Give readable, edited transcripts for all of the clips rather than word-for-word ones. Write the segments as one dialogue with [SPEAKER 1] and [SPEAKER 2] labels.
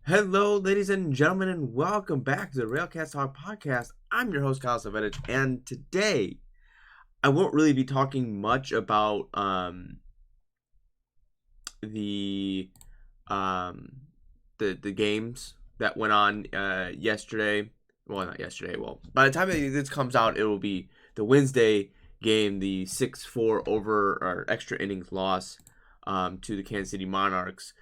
[SPEAKER 1] Hello, ladies and gentlemen, and welcome back to the RailCats Talk podcast. I'm your host, Kyle Savage, and today I won't really be talking much about the um, the games that went on yesterday. Well, not yesterday. Well, by the time this comes out, it will be the Wednesday game, the 6-4 over or extra innings loss to the Kansas City Monarchs.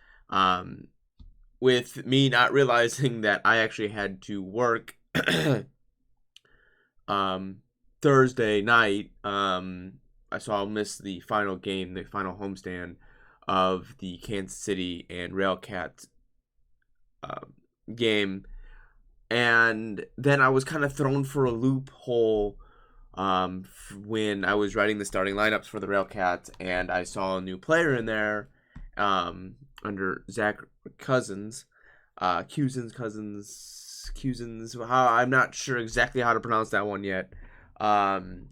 [SPEAKER 1] With me not realizing that I actually had to work um, Thursday night. So I'll miss the final game, the final homestand of the Kansas City and RailCats um, game. And then I was kind of thrown for a loophole when I was writing the starting lineups for the RailCats, and I saw a new player in there under Zach Cousins, Cousins. How I'm not sure exactly how to pronounce that one yet. Um,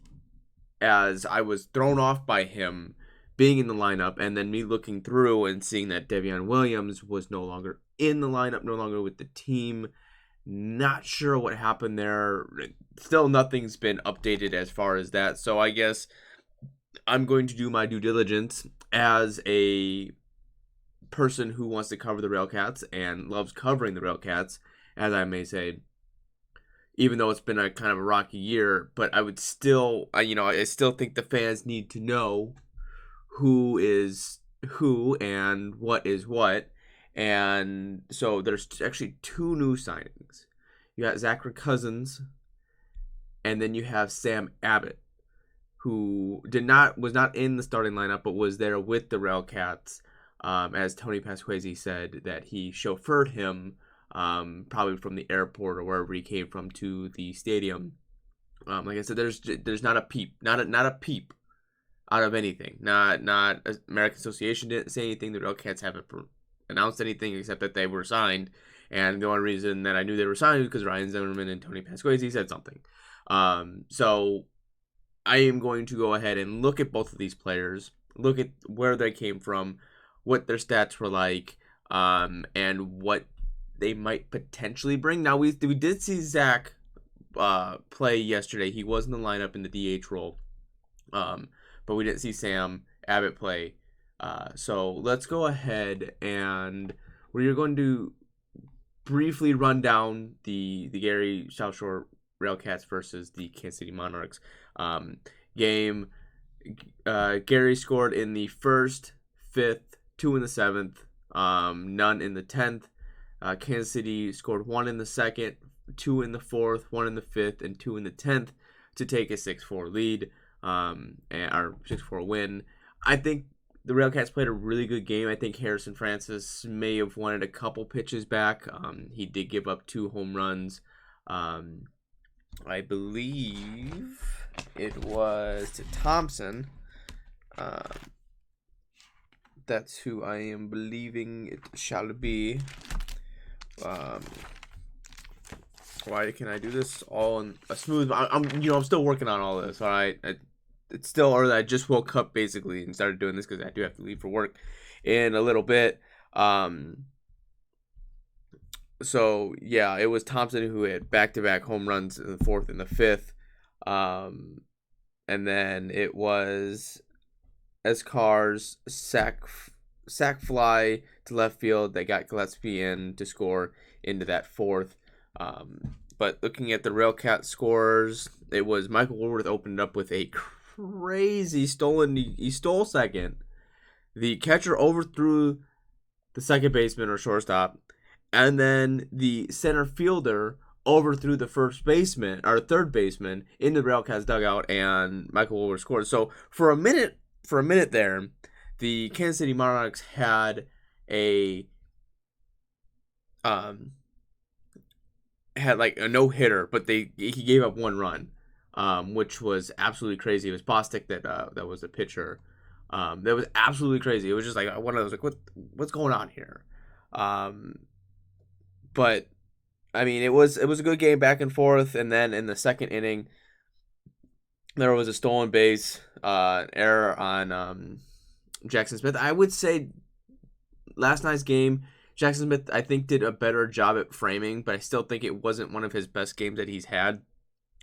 [SPEAKER 1] as I was thrown off by him being in the lineup, and then me looking through and seeing that Devion Williams was no longer in the lineup, no longer with the team. Not sure what happened there. Still, nothing's been updated as far as that. So I guess I'm going to do my due diligence as a person who wants to cover the RailCats and loves covering the RailCats, as I may say. Even though it's been a kind of a rocky year, but I would still, I still think the fans need to know who is who and what is what. And so there's actually two new signings. You got Zachary Cousins, and then you have Sam Abbott, who was not in the starting lineup, but was there with the RailCats. As Tony Pasquesi said, that he chauffeured him, probably from the airport or wherever he came from to the stadium. Like I said, there's not a peep, not a peep out of anything. Not American Association didn't say anything. The RailCats haven't announced anything except that they were signed. And the only reason that I knew they were signed was because Ryan Zimmerman and Tony Pasquesi said something. So I am going to go ahead and look at both of these players, look at where they came from, what their stats were like, and what they might potentially bring. Now, we did see Zach play yesterday. He was in the lineup in the DH role, but we didn't see Sam Abbott play. So let's go ahead and we're going to briefly run down the Gary South Shore RailCats versus the Kansas City Monarchs game. Gary scored in the first, fifth, 2 in the seventh, none in the 10th. Kansas City scored 1 in the second, 2 in the fourth, 1 in the fifth, and 2 in the 10th to take a 6-4 lead, and our 6-4 win. I think the RailCats played a really good game. I think Harrison Francis may have wanted a couple pitches back. He did give up 2 home runs. I believe it was to Thompson. That's who I am believing it shall be. Why can I do this all in a smooth? I'm still working on all this. All right, it's still early. I just woke up basically and started doing this because I do have to leave for work in a little bit. So yeah, it was Thompson who had back-to-back home runs in the fourth and the fifth, and then it was Escar's sac fly to left field that got Gillespie in to score into that fourth. But looking at the RailCat scores, it was Michael Woolworth opened up with a crazy stolen. He stole second. The catcher overthrew the second baseman or shortstop, and then the center fielder overthrew the first baseman or third baseman in the RailCats dugout, and Michael Woolworth scored. So for a minute there, the Kansas City Monarchs had a like a no hitter, but he gave up 1 run, which was absolutely crazy. It was Bostic that was the pitcher. That was absolutely crazy. It was just like one of those like what's going on here, but I mean it was a good game back and forth, and then in the second inning there was a stolen base, error on Jackson Smith. I would say last night's game Jackson Smith, I think, did a better job at framing, but I still think it wasn't one of his best games that he's had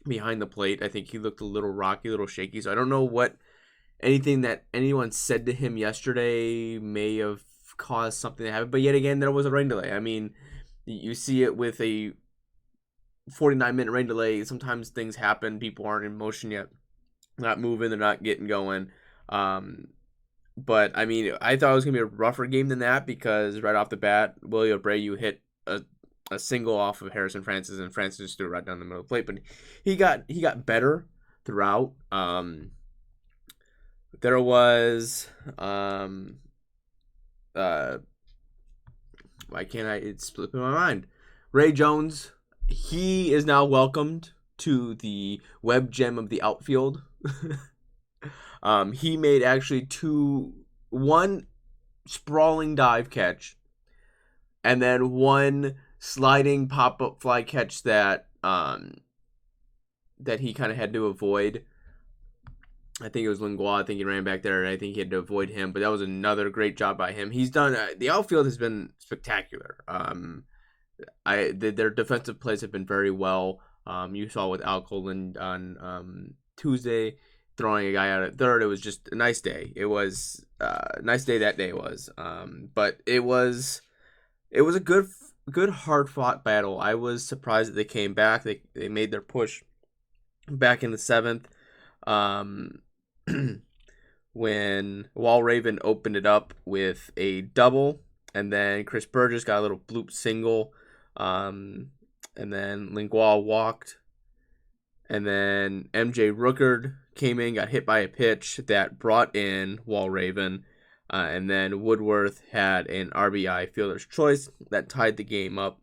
[SPEAKER 1] behind the plate. I think he looked a little rocky, a little shaky. So I don't know what anything that anyone said to him yesterday may have caused something to happen. But yet again, there was a rain delay. I mean, you see it with a 49-minute rain delay. Sometimes things happen. People aren't in motion yet. They're not moving. They're not getting going. But, I mean, I thought it was going to be a rougher game than that because right off the bat, Willie Abreu hit a single off of Harrison Francis, and Francis just threw it right down the middle of the plate. But he got better throughout. There was why can't it's slipping my mind. Ray Jones, he is now welcomed to the web gem of the outfield. He made actually one sprawling dive catch and then one sliding pop-up fly catch that he kind of had to avoid. I think it was Lingua. I think he ran back there, and I think he had to avoid him. But that was another great job by him. He's done. The outfield has been spectacular. Their defensive plays have been very well. You saw with Al Colin on Tuesday throwing a guy out at third. It was just a nice day. It was a nice day that day was. But it was a good hard fought battle. I was surprised that they came back. They made their push back in the seventh. When Walraven opened it up with a double, and then Chris Burgess got a little bloop single, and then Lingua walked, and then MJ Rookard came in, got hit by a pitch that brought in Walraven, and then Woodworth had an RBI fielder's choice that tied the game up.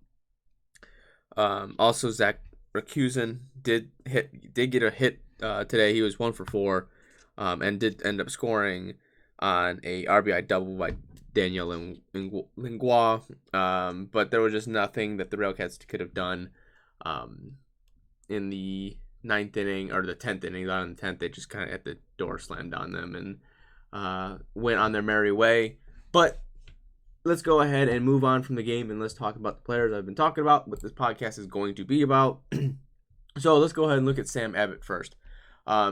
[SPEAKER 1] Also, Zach Racusin did get a hit today. He was 1 for 4, and did end up scoring on a RBI double by Daniel Lingua. But there was just nothing that the RailCats could have done in the 9th inning or the 10th inning. On the 10th, they just kind of had the door slammed on them and went on their merry way. But let's go ahead and move on from the game, and let's talk about the players I've been talking about, what this podcast is going to be about. So let's go ahead and look at Sam Abbott first.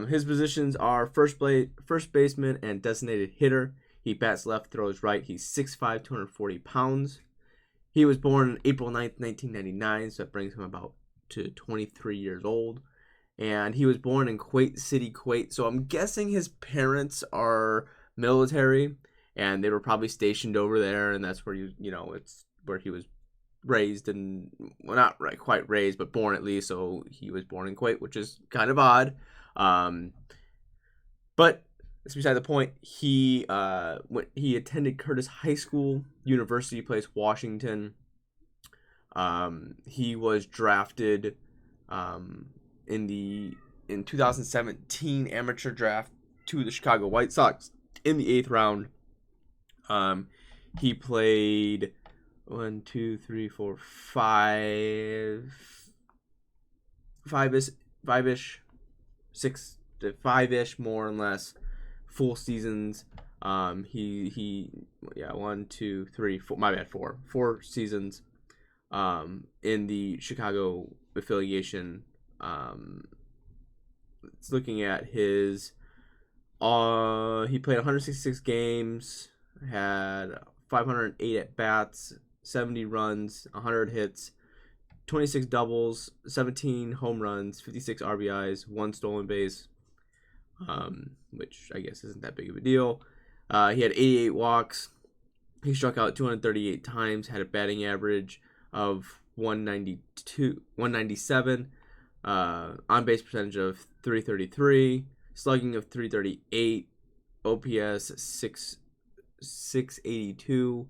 [SPEAKER 1] His positions are first baseman and designated hitter. He bats left, throws right. He's 6'5", 240 pounds. He was born April 9th, 1999, so that brings him about to 23 years old. And he was born in Kuwait City, Kuwait. So I'm guessing his parents are military, and they were probably stationed over there, and that's where it's where he was raised, and well, not right, quite raised, but born at least. So he was born in Kuwait, which is kind of odd. But that's beside the point. He attended Curtis High School, University Place, Washington. He was drafted in 2017 amateur draft to the Chicago White Sox in the 8th round. He played 5-ish, 6 to 5-ish, more or less, full seasons. 4 seasons in the Chicago affiliation. It's looking at his he played 166 games, had 508 at bats, 70 runs, 100 hits, 26 doubles, 17 home runs, 56 RBIs, 1 stolen base, which I guess isn't that big of a deal. He had 88 walks. He struck out 238 times, had a batting average of 197, on base percentage of 333, slugging of 338, OPS 682.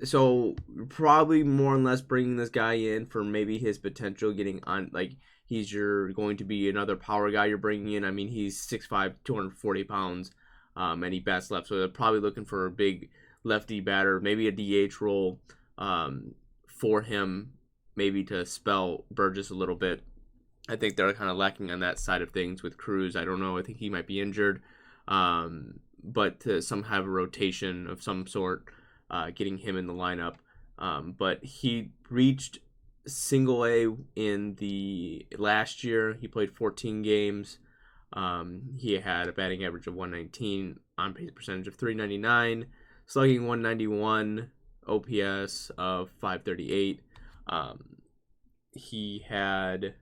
[SPEAKER 1] So probably more or less bringing this guy in for maybe his potential getting on, like he's going to be another power guy you're bringing in. I mean, he's 6'5", 240 pounds, and he bats left, so they're probably looking for a big lefty batter, maybe a DH role for him, maybe to spell Burgess a little bit. I think they're kind of lacking on that side of things with Cruz. I don't know. I think he might be injured, but to have a rotation of some sort getting him in the lineup. But he reached single A in the last year. He played 14 games. He had a batting average of 119, on base percentage of 399, slugging 191, OPS of 538. He had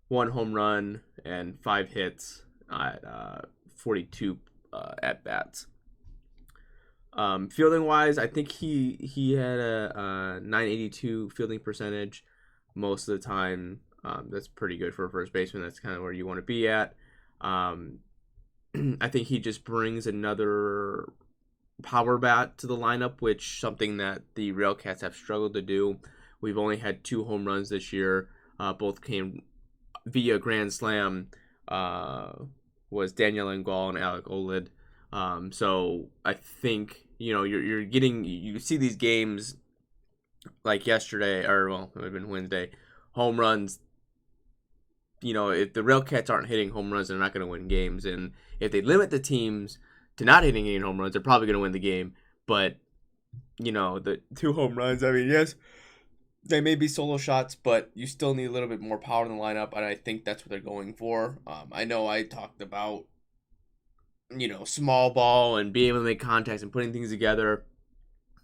[SPEAKER 1] 1 home run and 5 hits at 42 at bats. Fielding wise, I think he had a 982 fielding percentage most of the time. That's pretty good for a first baseman. That's kind of where you want to be at. I think he just brings another power bat to the lineup, which something that the RailCats have struggled to do. We've only had 2 home runs this year. Both came via grand slam. Was Daniel Engwall and Alec Olid. So I think you're getting, you see these games like yesterday, or well, it would have been Wednesday, home runs. If the RailCats aren't hitting home runs, they're not going to win games. And if they limit the teams to not hitting any home runs, they're probably going to win the game. But the 2 home runs, I mean, yes, they may be solo shots, but you still need a little bit more power in the lineup, and I think that's what they're going for. I know I talked about, small ball and being able to make contacts and putting things together.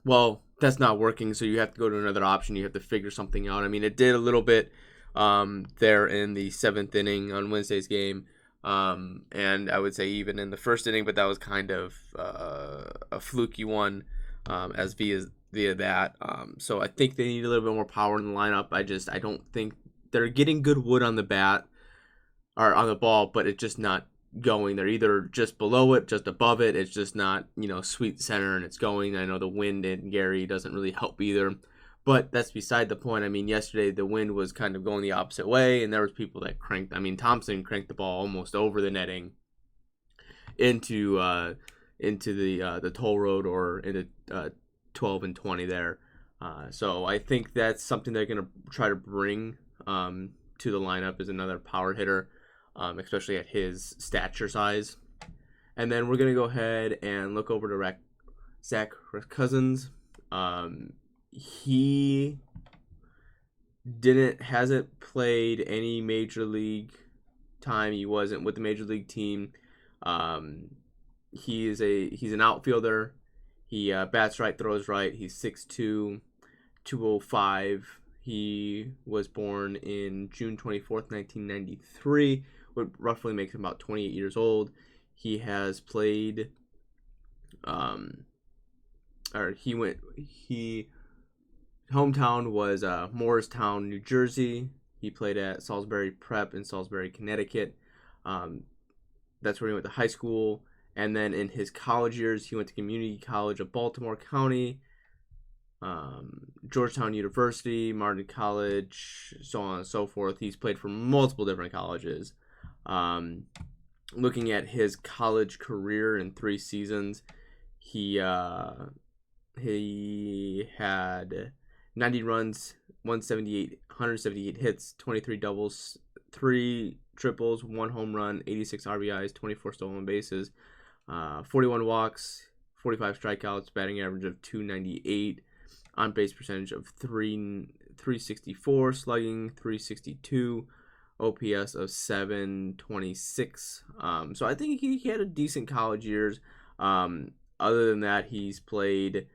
[SPEAKER 1] Well, that's not working, so you have to go to another option. You have to figure something out. I mean, it did a little bit there in the 7th inning on Wednesday's game, and I would say even in the 1st inning, but that was kind of a fluky one as via that. So I think they need a little bit more power in the lineup. I don't think they're getting good wood on the bat or on the ball, but it's just not going. They're either just below it, just above it. It's just not, sweet center and it's going. I know the wind in Gary doesn't really help either, but that's beside the point. I mean, yesterday the wind was kind of going the opposite way, and there was people that cranked. I mean, Thompson cranked the ball almost over the netting into the toll road or into 12 and 20 there. So I think that's something they're going to try to bring to the lineup, is another power hitter, especially at his stature size. And then we're going to go ahead and look over to Zach Racusin. He hasn't played any major league time. He wasn't with the major league team. He's an outfielder. He bats right, throws right. He's 6'2", 205. He was born in June 24th, 1993, which roughly makes him about 28 years old. He has played, hometown was Morristown, New Jersey. He played at Salisbury Prep in Salisbury, Connecticut. That's where he went to high school. And then in his college years, he went to Community College of Baltimore County, Georgetown University, Martin College, so on and so forth. He's played for multiple different colleges. Looking at his college career in 3 seasons, he had 90 runs, 178 hits, 23 doubles, 3 triples, 1 home run, 86 RBIs, 24 stolen bases, 41 walks, 45 strikeouts, batting average of 298, on base percentage of 364, slugging 362, OPS of 726. So I think he had a decent college years. Other than that, he's played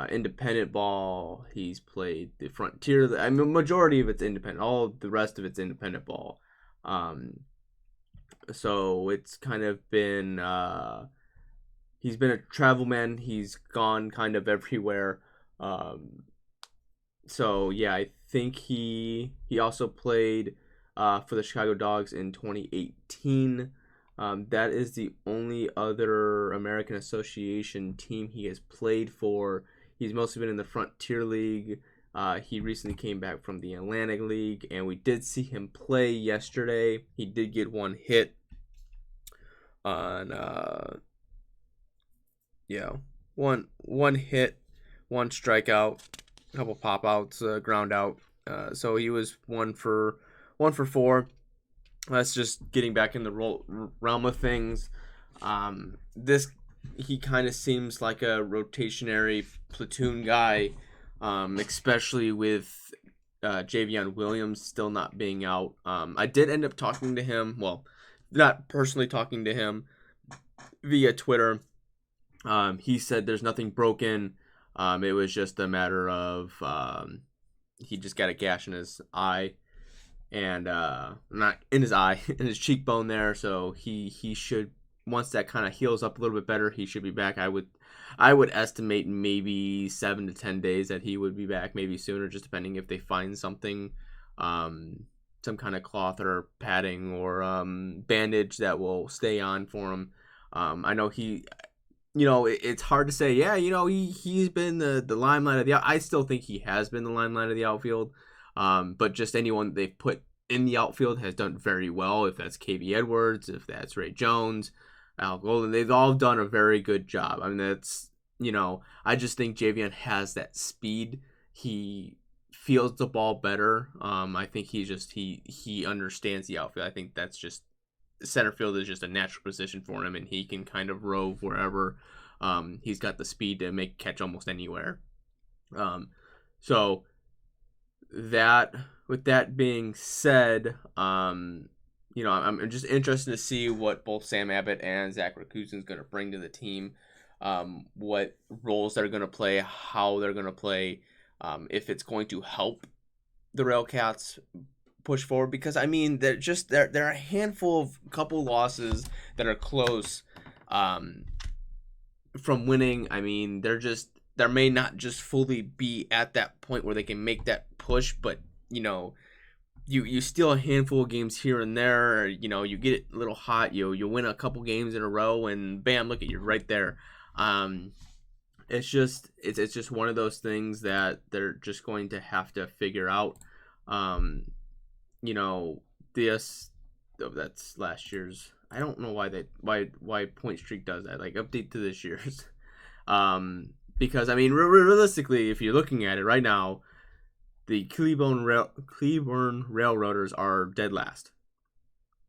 [SPEAKER 1] independent ball. He's played the Frontier. I mean, majority of it's independent. All of the rest of it's independent ball. So it's kind of been he's been a travel man. He's gone kind of everywhere. So yeah, I think he also played for the Chicago Dogs in 2018. That is the only other American Association team he has played for. He's mostly been in the Frontier League. He recently came back from the Atlantic League, and we did see him play yesterday. He did get 1 hit on one hit, 1 strikeout, a couple pop outs, ground out. So he was 1 for 4. That's just getting back in the realm of things. He kind of seems like a rotationary platoon guy, especially with Javion Williams still not being out. I did end up talking to him. Well, not personally talking to him via Twitter. He said there's nothing broken. It was just a matter of he just got a gash in his eye, and not in his eye, in his cheekbone there. So he should, once that kind of heals up a little bit better, he should be back. I would estimate maybe 7 to 10 days that he would be back, maybe sooner, just depending if they find something, some kind of cloth or padding or bandage that will stay on for him. I know it's hard to say. Yeah, he's been the limelight of the. I still think he has been the limelight of the outfield. But just anyone that they've put in the outfield has done very well. If that's KB Edwards, if that's Ray Jones, Al Golden, they've all done a very good job. I mean, I just think Javion has that speed. He feels the ball better. I think he understands the outfield. I think that's just center field is just a natural position for him, and he can kind of rove wherever. He's got the speed to catch almost anywhere. So with that being said, I'm just interested to see what both Sam Abbott and Zach Racusin is going to bring to the team. What roles they're going to play, how they're going to play, if it's going to help the RailCats push forward, because I mean they're a handful of couple losses that are close from winning. I mean there may not just fully be at that point where they can make that push, but you steal a handful of games here and there. You get a little hot, you win a couple games in a row, and bam, look at you right there. It's just one of those things that they're just going to have to figure out. That's last year's. I don't know why Point Streak does that. Like, update to this year's. Because I mean, realistically, if you're looking at it right now, the Cleburne Railroaders are dead last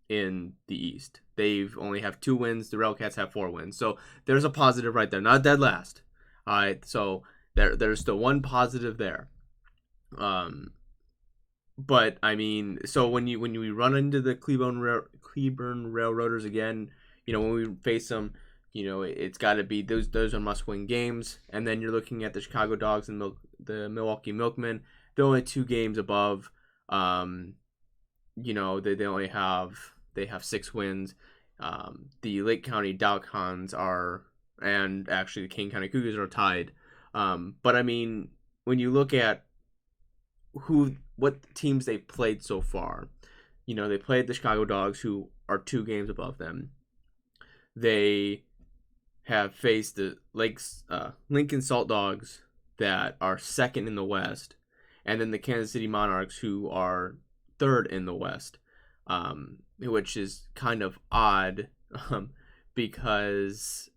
[SPEAKER 1] in the East. They've only have 2 wins. The RailCats have 4 wins. So there's a positive right there. Not dead last. All right. So there's still one positive there. But I mean, so when we run into the Cleburne Railroaders again, when we face them, it's got to be those are must-win games. And then you're looking at the Chicago Dogs and the Milwaukee Milkmen. They're only 2 games above. They only have 6 wins. The Lake County Dalcons and actually the King County Cougars are tied. But I mean, when you look at what teams they played so far, they played the Chicago Dogs, who are 2 games above them. They have faced the Lincoln Salt Dogs that are 2nd in the West, and then the Kansas City Monarchs, who are 3rd in the West, which is kind of odd because,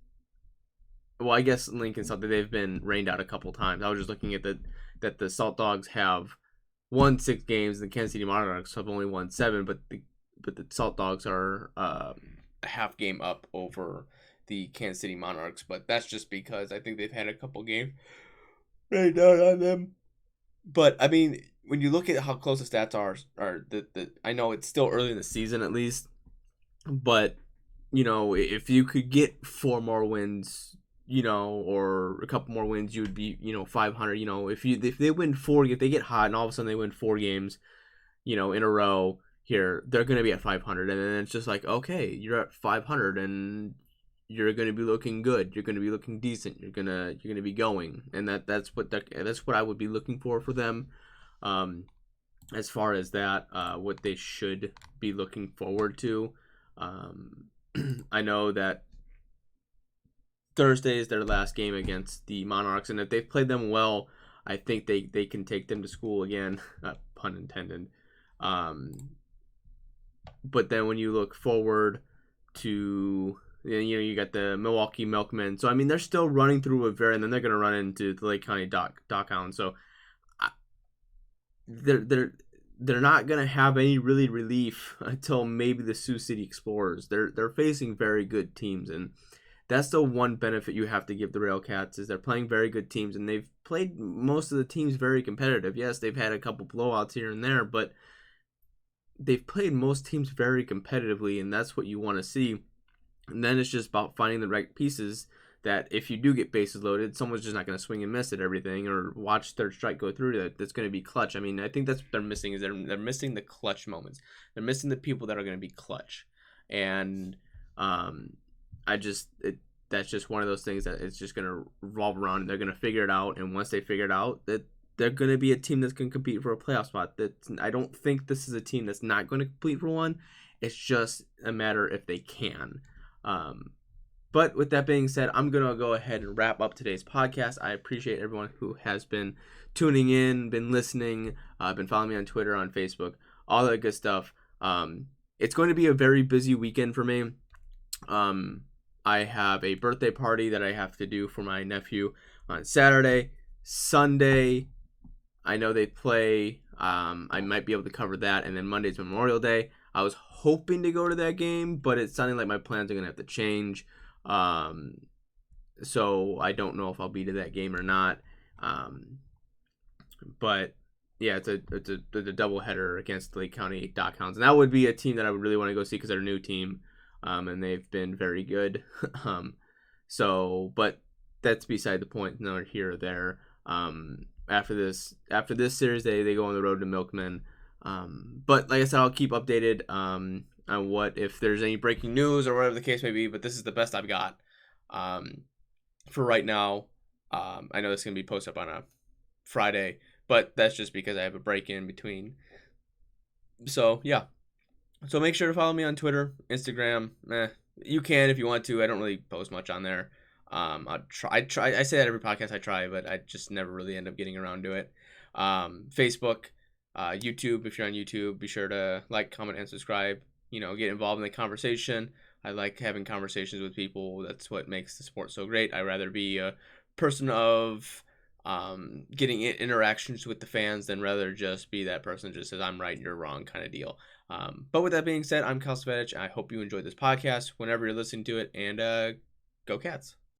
[SPEAKER 1] well, I guess Lincoln Salt, they've been rained out a couple times. I was just looking at that the Salt Dogs have won 6 games, and the Kansas City Monarchs have only won 7, but the Salt Dogs are a half game up over the Kansas City Monarchs. But that's just because I think they've had a couple games rained out on them. But I mean, when you look at how close the stats are I know it's still early in the season at least, but if you could get 4 more wins, or a couple more wins, you would be 500. If they win 4, if they get hot and all of a sudden they win 4 games, in a row here, they're gonna be at 500, and then it's just like, okay, you're at 500 and you're gonna be looking good. You're gonna be looking decent. You're gonna be going, and that's what I would be looking for them. As far as that, what they should be looking forward to. I know that Thursday is their last game against the Monarchs, and if they've played them well, I think they can take them to school again, pun intended. But then when you look forward to, you got the Milwaukee Milkmen, so I mean they're still running through and then they're going to run into the Lake County Dockhounds, so they're not going to have any really relief until maybe the Sioux City Explorers. They're facing very good teams, and That's the one benefit you have to give the RailCats is they're playing very good teams, and they've played most of the teams very competitive. Yes, they've had a couple blowouts here and there, but they've played most teams very competitively, and that's what you want to see. And then it's just about finding the right pieces that if you do get bases loaded, someone's just not going to swing and miss at everything or watch third strike go through that. That's going to be clutch. I mean, I think that's what they're missing is they're missing the clutch moments. They're missing the people that are going to be clutch. And that's just one of those things that it's just going to revolve around. They're going to figure it out. And once they figure it out, that they're going to be a team that's going to compete for a playoff spot. I don't think this is a team that's not going to compete for one. It's just a matter if they can. But with that being said, I'm going to go ahead and wrap up today's podcast. I appreciate everyone who has been tuning in, been listening, been following me on Twitter, on Facebook, all that good stuff. It's going to be a very busy weekend for me. I have a birthday party that I have to do for my nephew on Saturday. Sunday, I know they play. I might be able to cover that. And then Monday's Memorial Day. I was hoping to go to that game, but it's sounding like my plans are going to have to change. So I don't know if I'll be to that game or not. But yeah, it's a double header against Lake County Dockhounds. And that would be a team that I would really want to go see because they're a new team. And they've been very good. But that's beside the point. No, here or there. After this series, they go on the road to Milkman. But like I said, I'll keep updated on what if there's any breaking news or whatever the case may be. But this is the best I've got for right now. I know this is gonna be posted up on a Friday, but that's just because I have a break in between. So yeah. So make sure to follow me on Twitter, Instagram. You can if you want to. I don't really post much on there. I try. I say that every podcast I try, but I just never really end up getting around to it. Facebook, YouTube. If you're on YouTube, be sure to like, comment, and subscribe. Get involved in the conversation. I like having conversations with people. That's what makes the sport so great. I'd rather be a person of getting interactions with the fans than rather just be that person that just says I'm right, you're wrong kind of deal. But with that being said, I'm Kyle Svedich. I hope you enjoyed this podcast whenever you're listening to it, and go Cats.